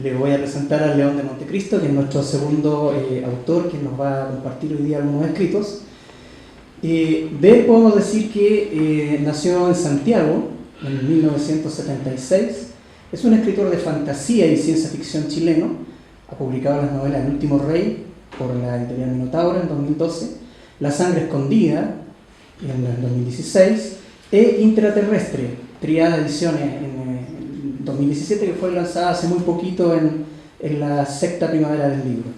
Le voy a presentar a León de Montecristo, que es nuestro segundo autor, que nos va a compartir hoy día algunos escritos. De él podemos decir que nació en Santiago en 1976. Es un escritor de fantasía y ciencia ficción chileno. Ha publicado las novelas El último rey por la editorial Minotauro en 2012, La sangre escondida en el 2016 e Intraterrestre, Triada Ediciones en 2017, que fue lanzada hace muy poquito en la sexta primavera del libro.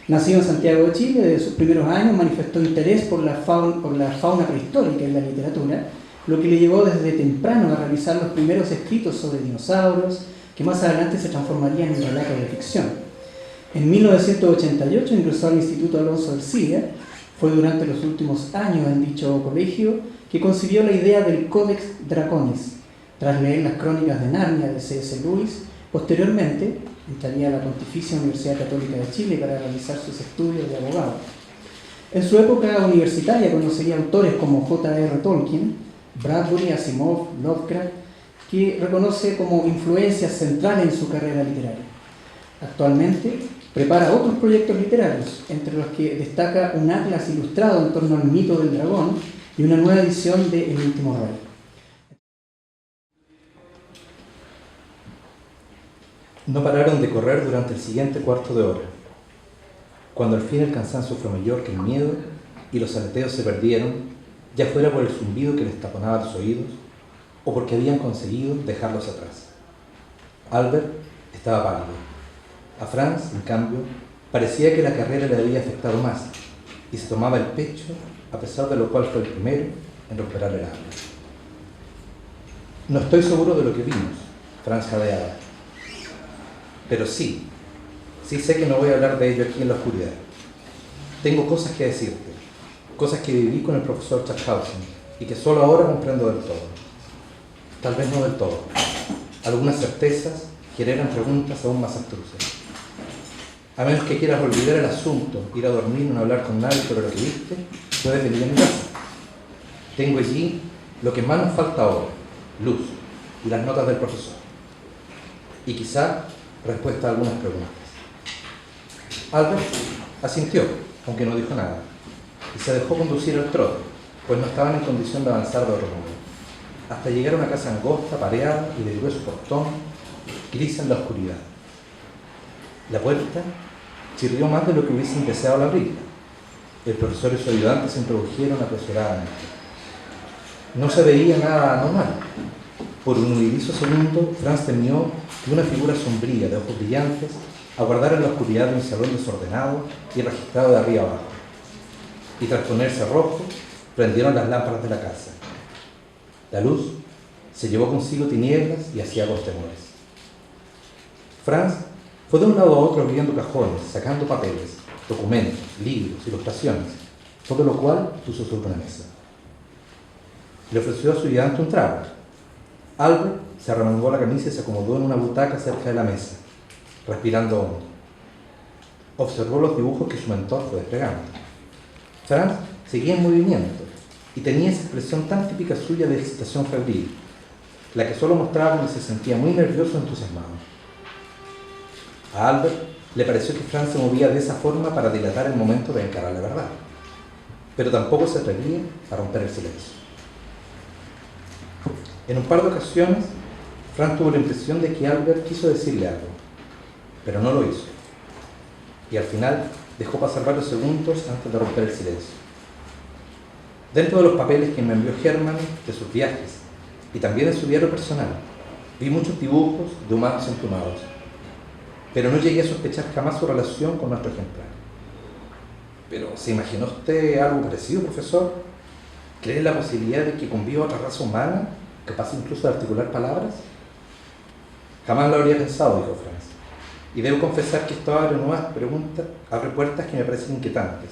Nacido en Santiago de Chile, desde sus primeros años manifestó interés por la fauna prehistórica en la literatura, lo que le llevó desde temprano a realizar los primeros escritos sobre dinosaurios, que más adelante se transformarían en relatos de ficción. En 1988 ingresó al Instituto Alonso Ercilla. Fue durante los últimos años en dicho colegio que concibió la idea del Codex Draconis. Tras leer las crónicas de Narnia de C.S. Lewis, posteriormente entraría a la Pontificia Universidad Católica de Chile para realizar sus estudios de abogado. En su época universitaria conocería autores como J.R. Tolkien, Bradbury, Asimov, Lovecraft, que reconoce como influencias centrales en su carrera literaria. Actualmente prepara otros proyectos literarios, entre los que destaca un atlas ilustrado en torno al mito del dragón y una nueva edición de El último rey. No pararon de correr durante el siguiente cuarto de hora. Cuando al fin el cansancio fue mayor que el miedo y los aleteos se perdieron, ya fuera por el zumbido que les taponaba los oídos o porque habían conseguido dejarlos atrás. Albert estaba pálido. A Franz, en cambio, parecía que la carrera le había afectado más y se tomaba el pecho, a pesar de lo cual fue el primero en recuperar el habla. No estoy seguro de lo que vimos, Franz jadeaba. Pero sí sé que no voy a hablar de ello aquí en la oscuridad. Tengo cosas que decirte, cosas que viví con el profesor Schaffhausen y que solo ahora comprendo del todo. Tal vez no del todo. Algunas certezas generan preguntas aún más abstrusas. A menos que quieras olvidar el asunto, ir a dormir, no hablar con nadie sobre lo que viste, puedes venir a mi casa. Tengo allí lo que más nos falta ahora, luz y las notas del profesor. Y quizá respuesta a algunas preguntas. Albert asintió, aunque no dijo nada, y se dejó conducir al trote, pues no estaban en condición de avanzar de otro modo, hasta llegar a una casa angosta, pareada y de grueso portón, gris en la oscuridad. La puerta chirrió más de lo que hubiesen deseado al abrirla. El profesor y su ayudante se introdujeron apresuradamente. No se veía nada anormal. Por un huidizo segundo, Franz temió que una figura sombría de ojos brillantes aguardara en la oscuridad de un salón desordenado y registrado de arriba abajo. Y tras ponerse rojo, prendieron las lámparas de la casa. La luz se llevó consigo tinieblas y aciagos temores. Franz fue de un lado a otro abriendo cajones, sacando papeles, documentos, libros, ilustraciones, todo lo cual puso sobre una mesa. Le ofreció a su ayudante un trago. Albert se arremangó la camisa y se acomodó en una butaca cerca de la mesa, respirando hondo. Observó los dibujos que su mentor fue desplegando. Franz seguía en movimiento y tenía esa expresión tan típica suya de excitación febril, la que solo mostraba cuando se sentía muy nervioso o entusiasmado. A Albert le pareció que Franz se movía de esa forma para dilatar el momento de encarar la verdad, pero tampoco se atrevía a romper el silencio. En un par de ocasiones, Franz tuvo la impresión de que Albert quiso decirle algo, pero no lo hizo, y al final dejó pasar varios segundos antes de romper el silencio. Dentro de los papeles que me envió Hermann de sus viajes, y también de su diario personal, vi muchos dibujos de humanos emplumados, pero no llegué a sospechar jamás su relación con nuestro ejemplar. ¿Pero se imaginó usted algo parecido, profesor? ¿Cree en la posibilidad de que conviva otra raza humana, capaz incluso de articular palabras? Jamás lo habría pensado, dijo Franz, y debo confesar que esto abre nuevas preguntas, abre puertas que me parecen inquietantes.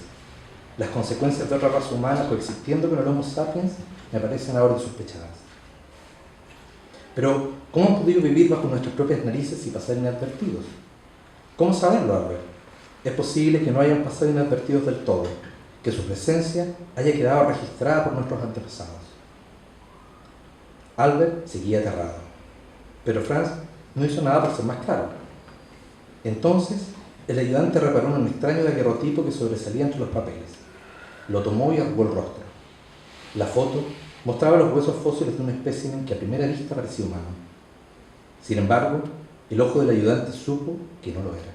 Las consecuencias de otra raza humana coexistiendo con el Homo sapiens me parecen ahora insospechadas. Pero, ¿cómo han podido vivir bajo nuestras propias narices y pasar inadvertidos? ¿Cómo saberlo, Albert? Es posible que no hayan pasado inadvertidos del todo, que su presencia haya quedado registrada por nuestros antepasados. Albert seguía aterrado, pero Franz no hizo nada por ser más claro. Entonces, el ayudante reparó en un extraño daguerrotipo que sobresalía entre los papeles. Lo tomó y arrugó el rostro. La foto mostraba los huesos fósiles de un espécimen que a primera vista parecía humano. Sin embargo, el ojo del ayudante supo que no lo era.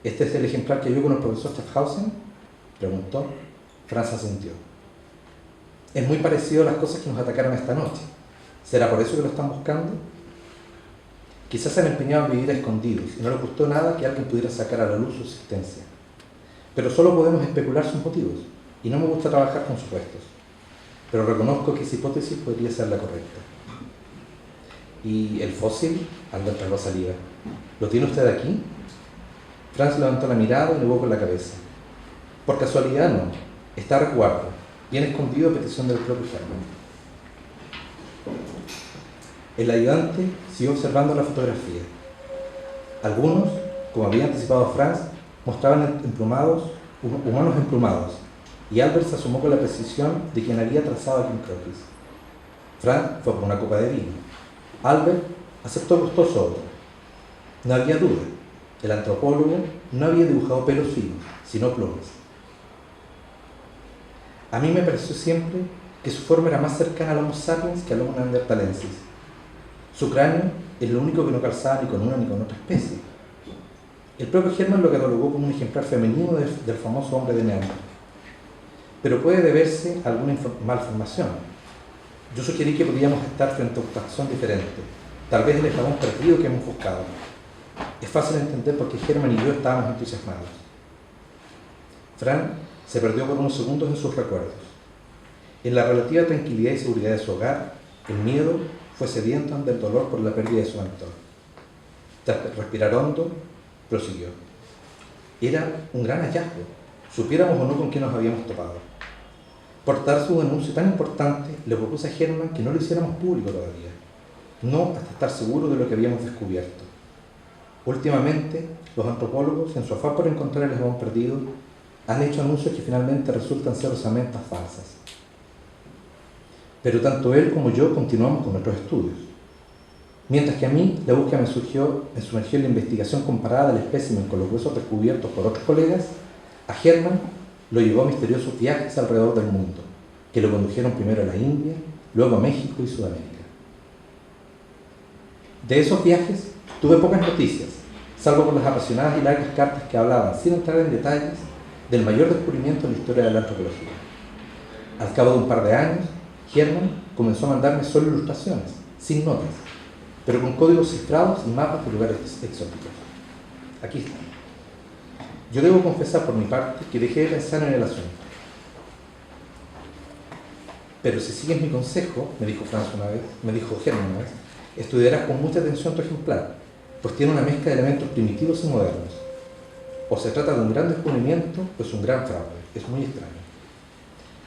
¿Este es el ejemplar que vio con el profesor Schaffhausen?, preguntó. Franz asintió. Es muy parecido a las cosas que nos atacaron esta noche. ¿Será por eso que lo están buscando? Quizás se han empeñado en vivir a escondidos y no les gustó nada que alguien pudiera sacar a la luz su existencia. Pero solo podemos especular sus motivos, y no me gusta trabajar con supuestos. Pero reconozco que esa hipótesis podría ser la correcta. ¿Y el fósil? Albert tragó saliva. ¿Lo tiene usted aquí? Franz levantó la mirada y negó con la cabeza. Por casualidad no. Está a resguardo, bien escondido a petición del propio Hermann. El ayudante siguió observando la fotografía. Algunos, como había anticipado Franz, mostraban humanos emplumados, y Albert se asomó con la precisión de quien había trazado aquí un croquis. Franz fue por una copa de vino. Albert aceptó gustoso otro. No había duda. El antropólogo no había dibujado pelos finos, sino plumas. A mí me pareció siempre que su forma era más cercana al Homo sapiens que al Homo neanderthalensis. Su cráneo es lo único que no calzaba ni con una ni con otra especie. El propio Hermann lo catalogó como un ejemplar femenino del famoso hombre de Neandertal. Pero puede deberse a alguna malformación. Yo sugerí que podíamos estar frente a una acción diferente, tal vez el eslabón perdido que hemos buscado. Es fácil entender por qué Hermann y yo estábamos entusiasmados. Franz se perdió por unos segundos en sus recuerdos. En la relativa tranquilidad y seguridad de su hogar, el miedo fue sediento ante el dolor por la pérdida de su mentor. Tras respirar hondo, prosiguió. Era un gran hallazgo, supiéramos o no con qué nos habíamos topado. Por dar su denuncio tan importante, le propuse a Hermann que no lo hiciéramos público todavía, no hasta estar seguros de lo que habíamos descubierto. Últimamente, los antropólogos, en su afán por encontrar el eslabón perdido, han hecho anuncios que finalmente resultan ser osamentas falsas. Pero tanto él como yo continuamos con nuestros estudios. Mientras que a mí la búsqueda me sumergió en la investigación comparada del espécimen con los huesos descubiertos por otros colegas, a Hermann lo llevó a misteriosos viajes alrededor del mundo, que lo condujeron primero a la India, luego a México y Sudamérica. De esos viajes tuve pocas noticias, salvo por las apasionadas y largas cartas que hablaban, sin entrar en detalles, del mayor descubrimiento en la historia de la antropología. Al cabo de un par de años, Hermann comenzó a mandarme solo ilustraciones, sin notas, pero con códigos cifrados y mapas de lugares exóticos. Aquí están. Yo debo confesar por mi parte que dejé de pensar en el asunto. Pero si sigues mi consejo, me dijo Hermann una vez, estudiarás con mucha atención tu ejemplar, pues tiene una mezcla de elementos primitivos y modernos. O se trata de un gran descubrimiento, o es un gran fraude. Es muy extraño.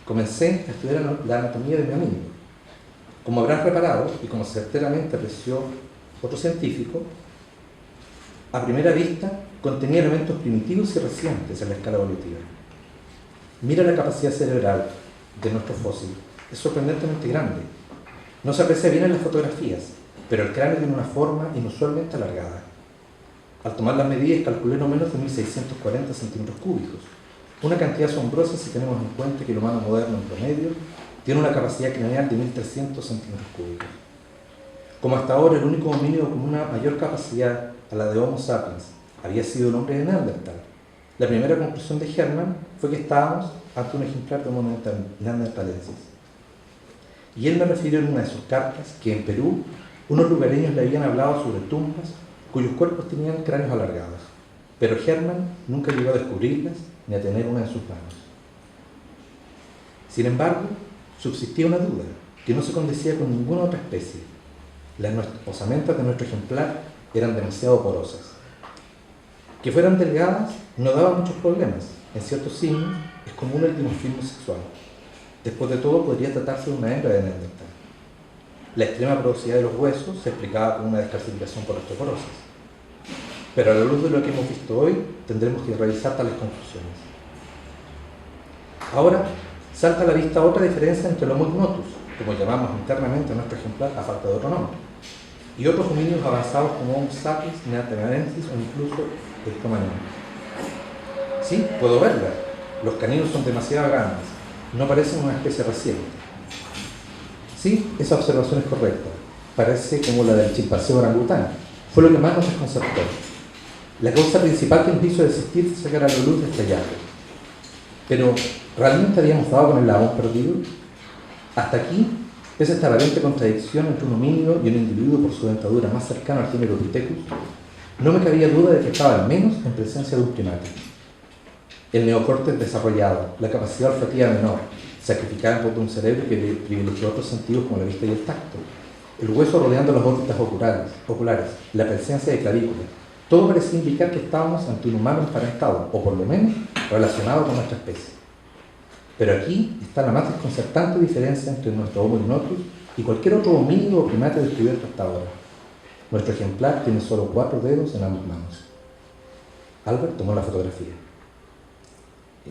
Comencé a estudiar la anatomía de mi amigo. Como habrás reparado, y como certeramente apreció otro científico, a primera vista contenía elementos primitivos y recientes en la escala evolutiva. Mira la capacidad cerebral de nuestro fósil. Es sorprendentemente grande. No se aprecia bien en las fotografías, pero el cráneo tiene una forma inusualmente alargada. Al tomar las medidas calculé no menos de 1640 centímetros cúbicos, una cantidad asombrosa si tenemos en cuenta que el humano moderno en promedio tiene una capacidad craneal de 1300 centímetros cúbicos. Como hasta ahora el único homínido con una mayor capacidad a la de Homo sapiens había sido el hombre de Neandertal, la primera conclusión de Hermann fue que estábamos ante un ejemplar de Homo neanderthalensis. Y él me refirió en una de sus cartas que en Perú unos lugareños le habían hablado sobre tumbas cuyos cuerpos tenían cráneos alargados, pero Hermann nunca llegó a descubrirlas ni a tener una en sus manos. Sin embargo, subsistía una duda que no se condecía con ninguna otra especie. Las osamentas de nuestro ejemplar eran demasiado porosas. Que fueran delgadas no daba muchos problemas. En ciertos signos es común el dimorfismo sexual. Después de todo, podría tratarse de una hembra de Neandertal. La extrema porosidad de los huesos se explicaba con una descalcificación por osteoporosis. Pero a la luz de lo que hemos visto hoy, tendremos que revisar tales conclusiones. Ahora, salta a la vista otra diferencia entre el Homo ignotus, como llamamos internamente a nuestro ejemplar a falta de otro nombre. y otros homínidos avanzados como Homo sapiens, Neanderthalensis o incluso el Cromañón. Sí, puedo verla. Los caninos son demasiado grandes, no parecen una especie reciente. Sí, esa observación es correcta. Parece como la del chimpancé orangután. Fue lo que más nos desconcertó. La causa principal que nos hizo desistir fue sacar a la luz de este hallazgo. Pero, ¿realmente habíamos dado con el eslabón perdido? Hasta aquí, es esta aparente contradicción entre un homínido y un individuo por su dentadura más cercano al género Pithecus. No me cabía duda de que estaba al menos en presencia de un primate. El neocórtex desarrollado, la capacidad olfativa menor, sacrificada en pos de un cerebro que privilegió otros sentidos como la vista y el tacto, el hueso rodeando las órbitas oculares, la presencia de clavículas, todo parecía indicar que estábamos ante un humano emparentado, o por lo menos relacionado con nuestra especie. Pero aquí está la más desconcertante diferencia entre nuestro Homo ignotus y cualquier otro homínido o primate descubierto hasta ahora. Nuestro ejemplar tiene solo 4 dedos en ambas manos. Albert tomó la fotografía.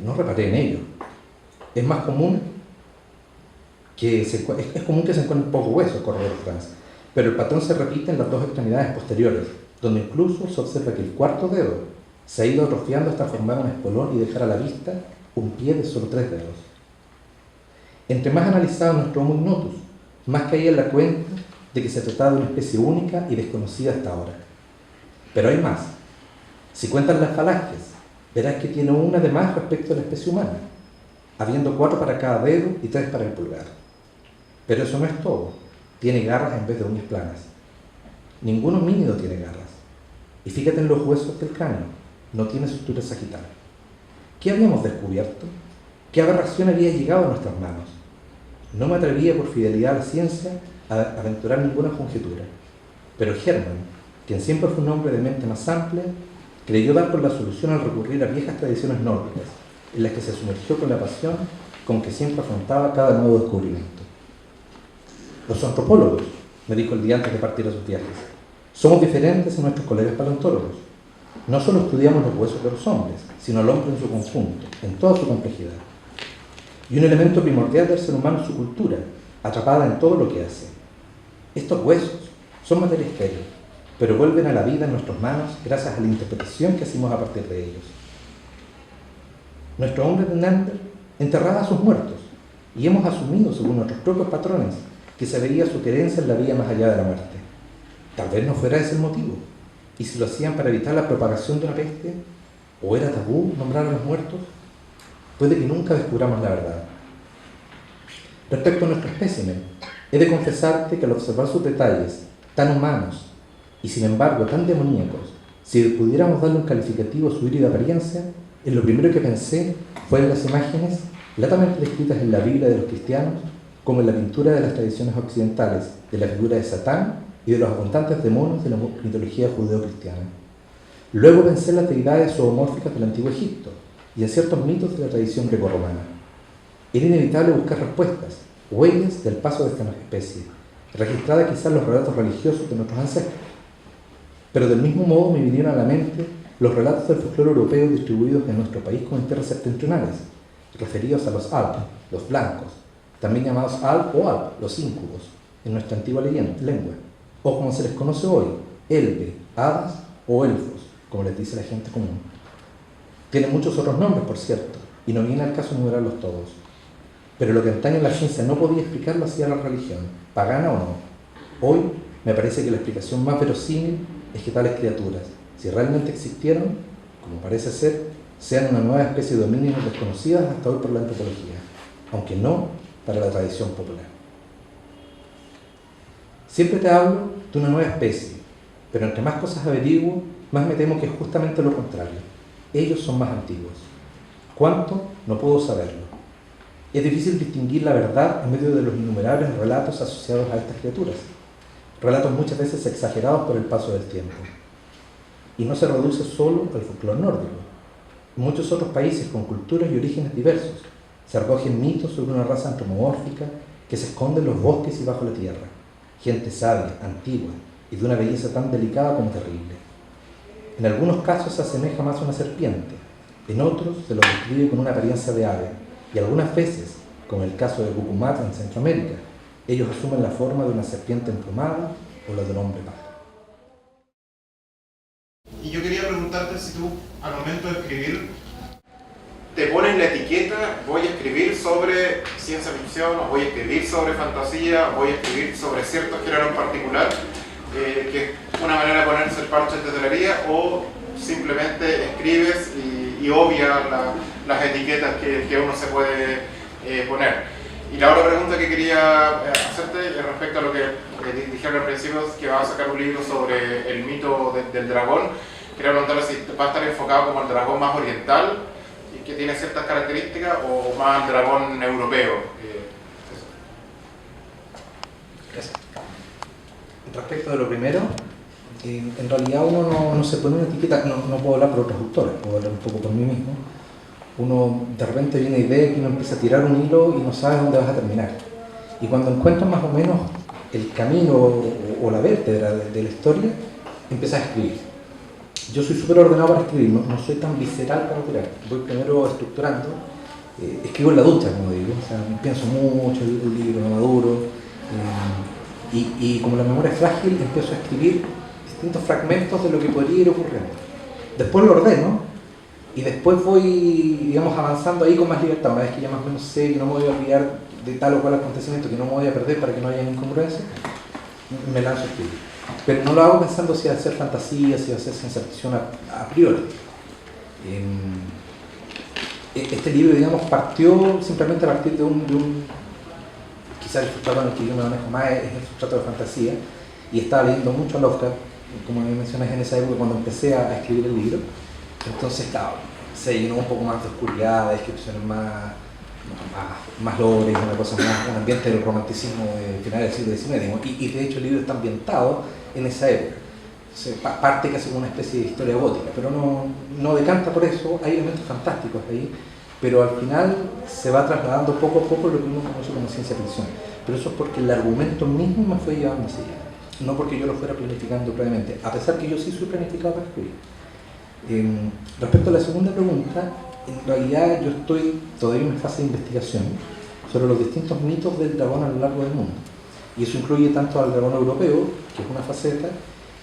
No reparé en ello. Es más común que se encuentren pocos huesos, corredor Franz, pero el patrón se repite en las 2 extremidades posteriores, donde incluso se observa que el 4.º dedo se ha ido atrofiando hasta formar un espolón y dejar a la vista un pie de solo 3 dedos. Entre más analizado nuestro Homo ignotus, más caía en la cuenta de que se trataba de una especie única y desconocida hasta ahora. Pero hay más. Si cuentas las falanges, verás que tiene una de más respecto a la especie humana, habiendo 4 para cada dedo y 3 para el pulgar. Pero eso no es todo. Tiene garras en vez de uñas planas. Ningún homínido tiene garras. Y fíjate en los huesos del cráneo. No tiene sutura sagital. ¿Qué habíamos descubierto? ¿Qué aberración había llegado a nuestras manos? No me atrevía por fidelidad a la ciencia a aventurar ninguna conjetura. Pero Hermann, quien siempre fue un hombre de mente más amplia, creyó dar por la solución al recurrir a viejas tradiciones nórdicas, en las que se sumergió con la pasión con que siempre afrontaba cada nuevo descubrimiento. Los antropólogos, me dijo el día antes de partir a sus viajes, somos diferentes a nuestros colegas paleontólogos. No solo estudiamos los huesos de los hombres, sino al hombre en su conjunto, en toda su complejidad. Y un elemento primordial del ser humano es su cultura, atrapada en todo lo que hace. Estos huesos son materia estéril, pero vuelven a la vida en nuestras manos gracias a la interpretación que hacemos a partir de ellos. Nuestro hombre de Neandertal enterraba a sus muertos, y hemos asumido, según nuestros propios patrones, que se veía su querencia en la vida más allá de la muerte. Tal vez no fuera ese el motivo, y si lo hacían para evitar la propagación de una peste, o era tabú nombrar a los muertos, puede que nunca descubramos la verdad. Respecto a nuestro espécimen, he de confesarte que al observar sus detalles, tan humanos, y sin embargo tan demoníacos, si pudiéramos darle un calificativo a su híbrida apariencia, en lo primero que pensé fue en las imágenes latamente descritas en la Biblia de los cristianos, como en la pintura de las tradiciones occidentales de la figura de Satán y de los abundantes demonios de la mitología judeo-cristiana. Luego pensé en las deidades zoomórficas del antiguo Egipto y en ciertos mitos de la tradición grecorromana. Era inevitable buscar respuestas, huellas del paso de esta especie, registradas quizás en los relatos religiosos de nuestros ancestros. Pero del mismo modo me vinieron a la mente los relatos del folclore europeo distribuidos en nuestro país como en tierras septentrionales, referidos a los Alp, los blancos, también llamados Alp o Alp, los íncubos, en nuestra antigua lengua, o como se les conoce hoy, Elbe, hadas o elfos, como les dice la gente común. Tienen muchos otros nombres, por cierto, y no viene al caso enumerarlos todos. Pero lo que antaño la ciencia no podía explicar lo hacía la religión, pagana o no. Hoy me parece que la explicación más verosímil es que tales criaturas, si realmente existieron, como parece ser, sean una nueva especie de homínidos desconocidas hasta hoy por la antropología, aunque no para la tradición popular. Siempre te hablo de una nueva especie, pero entre más cosas averiguo, más me temo que es justamente lo contrario. Ellos son más antiguos. ¿Cuánto? No puedo saberlo. Es difícil distinguir la verdad en medio de los innumerables relatos asociados a estas criaturas, relatos muchas veces exagerados por el paso del tiempo. Y no se reduce solo al folclore nórdico. En muchos otros países con culturas y orígenes diversos se recogen mitos sobre una raza antropomórfica que se esconde en los bosques y bajo la tierra, gente sabia, antigua y de una belleza tan delicada como terrible. En algunos casos se asemeja más a una serpiente, en otros se lo describe con una apariencia de ave, y algunas veces, como en el caso de Cucumat en Centroamérica, ellos asumen la forma de una serpiente emplumada o la del hombre padre. Y yo quería preguntarte si tú, al momento de escribir, te pones la etiqueta, voy a escribir sobre ciencia ficción, o voy a escribir sobre fantasía, o voy a escribir sobre cierto género en particular, que es una manera de ponerse el parche en tesorería, o simplemente escribes y obvias las etiquetas que uno se puede poner. Y la otra pregunta que quería hacerte respecto a lo que dijeron al principio, es que vas a sacar un libro sobre el mito del dragón. Quería preguntarle si va a estar enfocado como el dragón más oriental, y que tiene ciertas características, o más el dragón europeo. Gracias. Respecto de lo primero, en realidad uno no se pone una etiqueta, no puedo hablar por otros autores, puedo hablar un poco por mí mismo. Uno de repente viene idea que uno empieza a tirar un hilo y no sabe dónde vas a terminar. Y cuando encuentras más o menos el camino o la vértebra de la historia, empiezas a escribir. Yo soy súper ordenado para escribir, no soy tan visceral para tirar. Voy primero estructurando, escribo en la ducha, como digo, o sea, pienso mucho, el libro no maduro, y como la memoria es frágil, empiezo a escribir distintos fragmentos de lo que podría ir ocurriendo. Después lo ordeno, y después voy, digamos, avanzando ahí con más libertad. Una vez que ya más o menos sé que no me voy a olvidar de tal o cual acontecimiento, que no me voy a perder para que no haya incongruencia, me lanzo a escribir. Pero no lo hago pensando si va a ser fantasía, si va a ser ciencia ficción a priori. Este libro, digamos, partió simplemente a partir de un quizás el sustrato en el que yo me manejo más es el sustrato de fantasía, y estaba leyendo mucho a Lovecraft, como me mencionas en esa época cuando empecé a escribir el libro. Entonces se llenó un poco más de oscuridad, de descripciones más lores, una cosa más, un ambiente del romanticismo de finales del siglo XIX, y de hecho el libro está ambientado en esa época. Parte casi como una especie de historia gótica, pero no decanta por eso, hay elementos fantásticos ahí, pero al final se va trasladando poco a poco lo que uno conoce como ciencia ficción. Pero eso es porque el argumento mismo me fue llevando hacia allá, no porque yo lo fuera planificando previamente, a pesar que yo sí soy planificado para escribir. Respecto a la segunda pregunta, en realidad yo estoy todavía en una fase de investigación sobre los distintos mitos del dragón a lo largo del mundo. Y eso incluye tanto al dragón europeo, que es una faceta,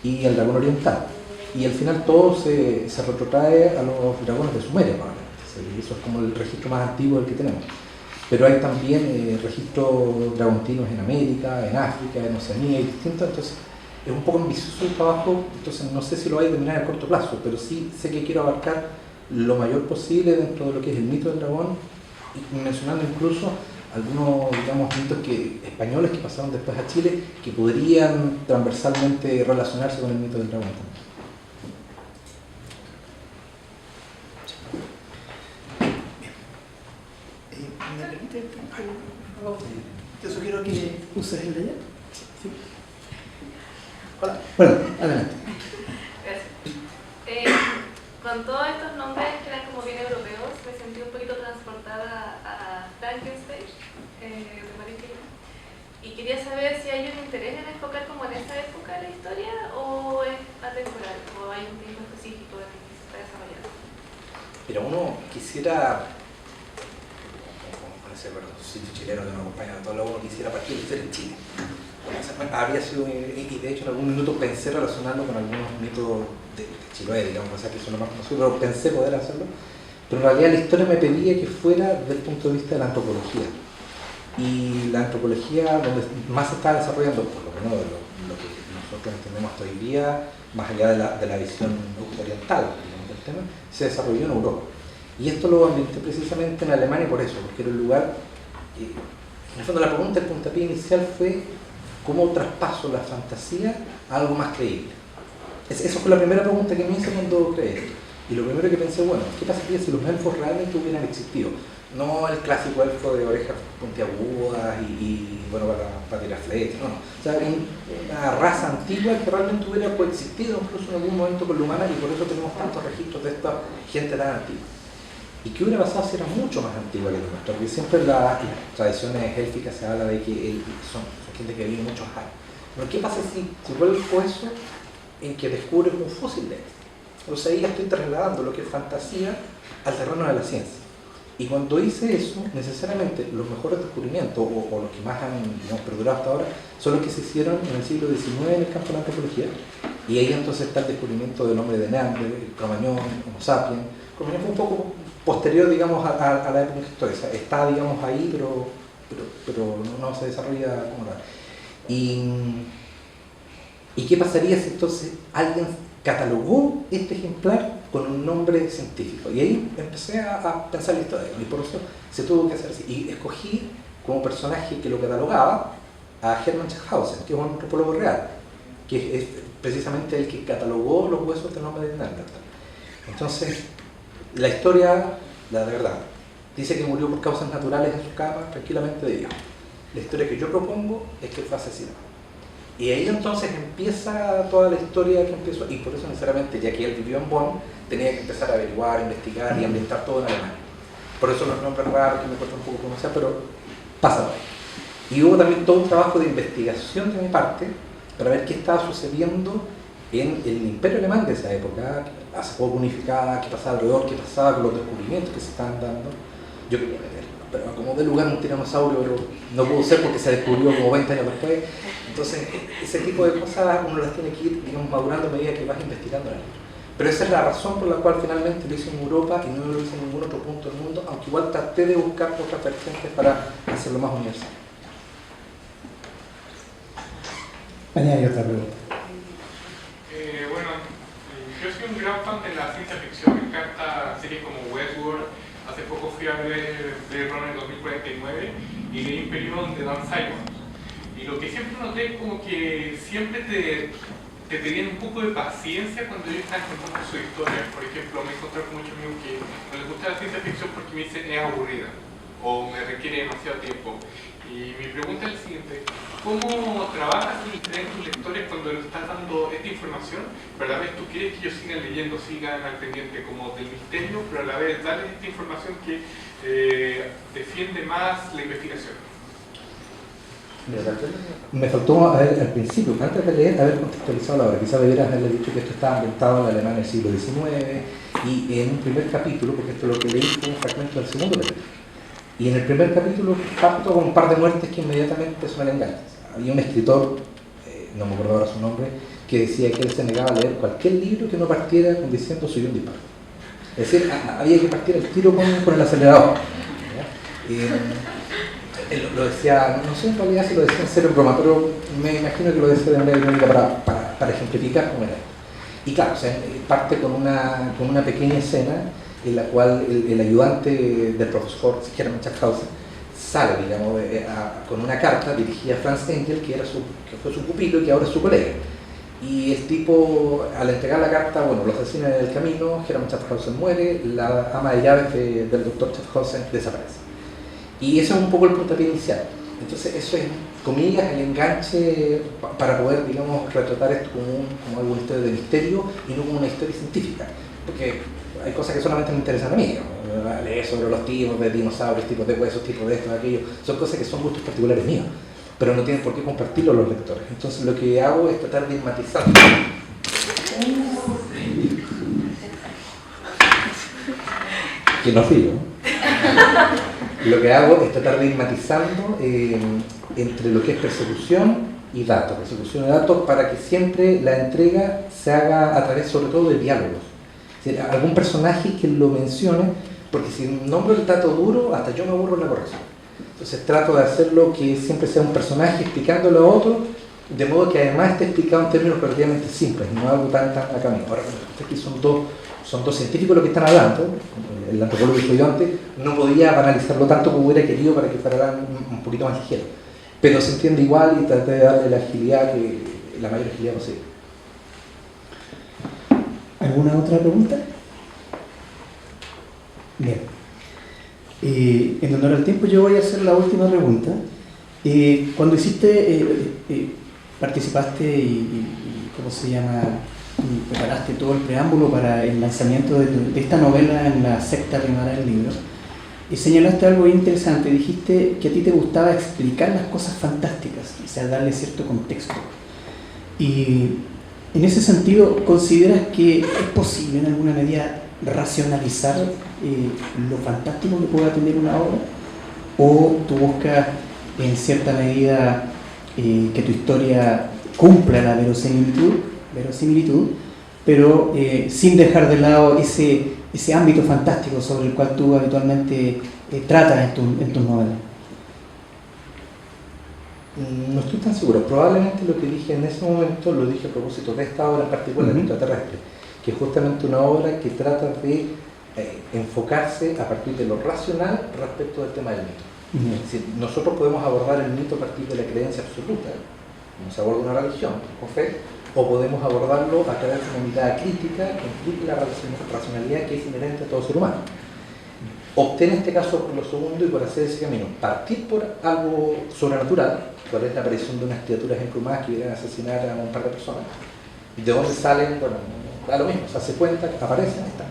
y al dragón oriental. Y al final todo se retrotrae a los dragones de Sumeria, probablemente. Eso es como el registro más antiguo del que tenemos. Pero hay también registros dragontinos en América, en África, en Oceanía y distintos. Entonces es un poco ambicioso el trabajo, entonces no sé si lo voy a terminar a corto plazo, pero sí sé que quiero abarcar lo mayor posible dentro de lo que es el mito del dragón, y mencionando incluso algunos, digamos, mitos españoles que pasaron después a Chile, que podrían transversalmente relacionarse con el mito del dragón también. ¿Me permite? Te sugiero que uses el de allá. ¿Sí? Hola. Bueno, adelante. Gracias. Con todos estos nombres que eran como bien europeos, me sentí un poquito transportada a Frankenstein, de Mary Shelley. Y quería saber si hay un interés en enfocar como en esa época de la historia, o es atemporal, o hay un tiempo específico en el que se está desarrollando. Pero uno quisiera, con ese sitio chileno que nos acompaña a todos, uno quisiera partir de en Chile. Habría sido, y de hecho en algún minuto pensé relacionarlo con algunos mitos de Chiloé, digamos, o sea, que son los más conocidos, pero pensé poder hacerlo. Pero en realidad la historia me pedía que fuera desde el punto de vista de la antropología. Y la antropología, donde más se está desarrollando, por lo menos de lo que nosotros entendemos hasta hoy día, más allá de la visión oriental, digamos, del tema, se desarrolló en Europa. Y esto lo ambienté precisamente en Alemania por eso, porque era un lugar, en el fondo la pregunta, el puntapié inicial fue cómo traspaso la fantasía a algo más creíble. Esa fue la primera pregunta que me hice cuando creé esto. Y lo primero que pensé, bueno, ¿qué pasaría si los elfos realmente hubieran existido? No el clásico elfo de orejas puntiagudas y bueno, para tirar flechas, no. O sea, una raza antigua que realmente hubiera coexistido incluso en algún momento con la humana, y por eso tenemos tantos registros de esta gente tan antigua. ¿Y qué hubiera pasado si era mucho más antigua que la nuestra? Porque siempre en las tradiciones élficas se habla de que son gente que vive muchos años. Pero ¿qué pasa si vuelvo eso en que descubres un fósil de esto? Entonces ahí ya estoy trasladando lo que es fantasía al terreno de la ciencia. Y cuando hice eso, necesariamente los mejores descubrimientos, o los que más han, digamos, perdurado hasta ahora, son los que se hicieron en el siglo XIX en el campo de la antropología. Y ahí entonces está el descubrimiento del hombre de Neandertal, Cromañón, Homo sapiens. Cromañón fue un poco posterior, digamos, a la época histórica. Está, digamos, ahí, pero no se desarrolla como tal. ¿Y qué pasaría si entonces alguien catalogó este ejemplar con un nombre científico? Y ahí empecé a pensar la historia, y por eso se tuvo que hacer así. Y escogí como personaje que lo catalogaba a Hermann Schaffhausen, que es un antropólogo real, que es precisamente el que catalogó los huesos del hombre de Neandertal. Entonces, la historia, la de verdad, dice que murió por causas naturales en su cama, tranquilamente de Dios. La historia que yo propongo es que fue asesinado. Y ahí entonces empieza toda la historia que empezó, y por eso necesariamente, ya que él vivió en Bonn, tenía que empezar a averiguar, investigar y ambientar todo en Alemania. Por eso los nombres raros que me cuesta un poco conocer, pero pasa por ahí. Y hubo también todo un trabajo de investigación de mi parte para ver qué estaba sucediendo en el imperio alemán de esa época, hace poco unificada, qué pasaba alrededor, qué pasaba con los descubrimientos que se estaban dando. Yo quería meterlo, pero como de lugar un tiranosaurio, pero no pudo ser porque se descubrió como 20 años después. Entonces, ese tipo de cosas uno las tiene que ir, digamos, madurando a medida que vas investigando en el libro. Pero esa es la razón por la cual finalmente lo hice en Europa y no lo hice en ningún otro punto del mundo, aunque igual traté de buscar otras vertientes para hacerlo más universal. Hay otra pregunta. Bueno, yo soy un gran fan de la ciencia ficción, me encanta series como Westworld. Hace poco fui a ver Blade Runner 2049 y leí Imperium de Dan Simon. Y lo que siempre noté es como que siempre te tenían un poco de paciencia cuando ellos están contando su historia. Por ejemplo, me he encontrado con muchos amigos que no les gusta la ciencia ficción porque me dicen es aburrida o me requiere demasiado tiempo. Y mi pregunta es la siguiente: ¿cómo trabajas y crees tus lectores cuando les estás dando esta información? Pero a la vez tú quieres que ellos sigan leyendo, sigan al pendiente como del misterio, pero a la vez darles esta información que defiende más la investigación. Me faltó al principio, antes de leer, haber contextualizado la obra. Quizás debieras haberle dicho que esto estaba ambientado en la Alemania del siglo XIX, y en un primer capítulo, porque esto es lo que leí, fue un fragmento del segundo capítulo. Y en el primer capítulo parto con un par de muertes que inmediatamente son engaños. Había un escritor, no me acuerdo ahora su nombre, que decía que él se negaba a leer cualquier libro que no partiera con diciendo soy un disparo. Es decir, había que partir el tiro con el acelerador. Él lo decía, no sé en realidad si lo decía en serio en broma, pero me imagino que lo decía de manera irónica para ejemplificar cómo era. Y claro, o sea, parte con una pequeña escena en la cual el ayudante del profesor Hermann Schaffhausen sale, digamos, con una carta dirigida a Franz Engel, que fue su pupilo y que ahora es su colega. Y el tipo, al entregar la carta, bueno, lo asesinan en el camino, Hermann Schaffhausen muere, la ama de llaves del doctor Schaffhausen desaparece. Y eso es un poco el puntapié inicial. Entonces eso es, comillas, el enganche para poder, digamos, retratar esto como alguna historia de misterio y no como una historia científica. Porque hay cosas que solamente me interesan a mí, ¿no? Leer sobre los tipos de dinosaurios, tipos de huesos, tipos de esto, de aquello. Son cosas que son gustos particulares míos, pero no tienen por qué compartirlo los lectores. Entonces lo que hago es tratar de matizar. Que no fío. Lo que hago es tratar de ir matizando entre lo que es persecución y datos, para que siempre la entrega se haga a través sobre todo de diálogos. Es decir, algún personaje que lo mencione, porque si nombro el dato duro, hasta yo me aburro en la corrección. Entonces trato de hacerlo que siempre sea un personaje explicándolo a otro, de modo que además esté explicado en términos relativamente simples, no algo tan acá mismo. Ahora, aquí son dos científicos los que están hablando, el antropólogo y el estudiante, no podía banalizarlo tanto como hubiera querido para que fuera un poquito más ligero. Pero se entiende igual y traté de darle la agilidad, la mayor agilidad posible. ¿Alguna otra pregunta? Bien. En honor al tiempo yo voy a hacer la última pregunta. Cuando participaste y ¿cómo se llama? Y preparaste todo el preámbulo para el lanzamiento de esta novela en la sexta rimada del libro, y señalaste algo interesante. Dijiste que a ti te gustaba explicar las cosas fantásticas, o sea, darle cierto contexto. Y en ese sentido, ¿consideras que es posible en alguna medida racionalizar lo fantástico que pueda tener una obra, o tú buscas en cierta medida que tu historia cumpla la verosimilitud, pero sin dejar de lado ese ámbito fantástico sobre el cual tú habitualmente tratas en tus novelas? No estoy tan seguro. Probablemente lo que dije en ese momento lo dije a propósito de esta obra en particular, El extraterrestre, que es justamente una obra que trata de enfocarse a partir de lo racional respecto del tema del mito. Es decir, nosotros podemos abordar el mito a partir de la creencia absoluta, como se aborda una religión o fe, o podemos abordarlo a través de una mirada crítica que implique la racionalidad que es inherente a todo ser humano. Opté en este caso por lo segundo y por hacer ese camino. Partir por algo sobrenatural, cuál es la aparición de unas criaturas emplumadas que vienen a asesinar a un par de personas. De dónde salen, bueno, da lo mismo, se hace cuenta, aparecen, están.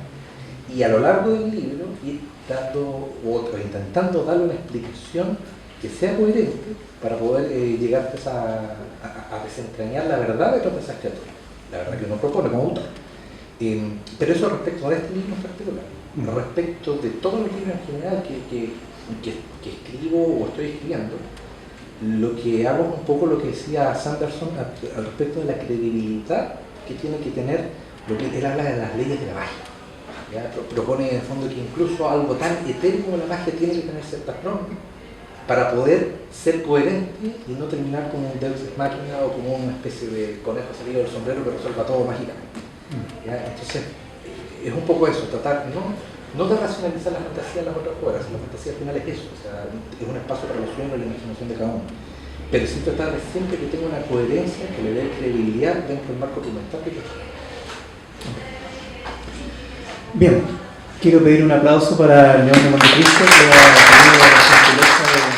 Y a lo largo del libro ir dando, o intentando darle una explicación que sea coherente para poder llegar a desentrañar la verdad detrás de esas criaturas. La verdad que uno propone como autor. Pero eso respecto a este libro en particular. Respecto de todos los libros en general que escribo o estoy escribiendo, lo que hago es un poco lo que decía Sanderson al respecto de la credibilidad que tiene que tener lo que él habla de las leyes de la magia. ¿Ya? Propone en el fondo que incluso algo tan etéreo como la magia tiene que tener ciertas normas para poder ser coherente y no terminar como un Deus ex machina o como una especie de conejo salido del sombrero que resuelva todo mágicamente. ¿Ya? Entonces, es un poco eso, tratar no de racionalizar la fantasía en las otras obras. La fantasía al final es eso, o sea, es un espacio para los sueños y la imaginación de cada uno. Pero sí tratar de siempre que tenga una coherencia que le dé credibilidad dentro del marco documental que yo. Bien, quiero pedir un aplauso para León de Montecristo, que ha tenido la gentileza de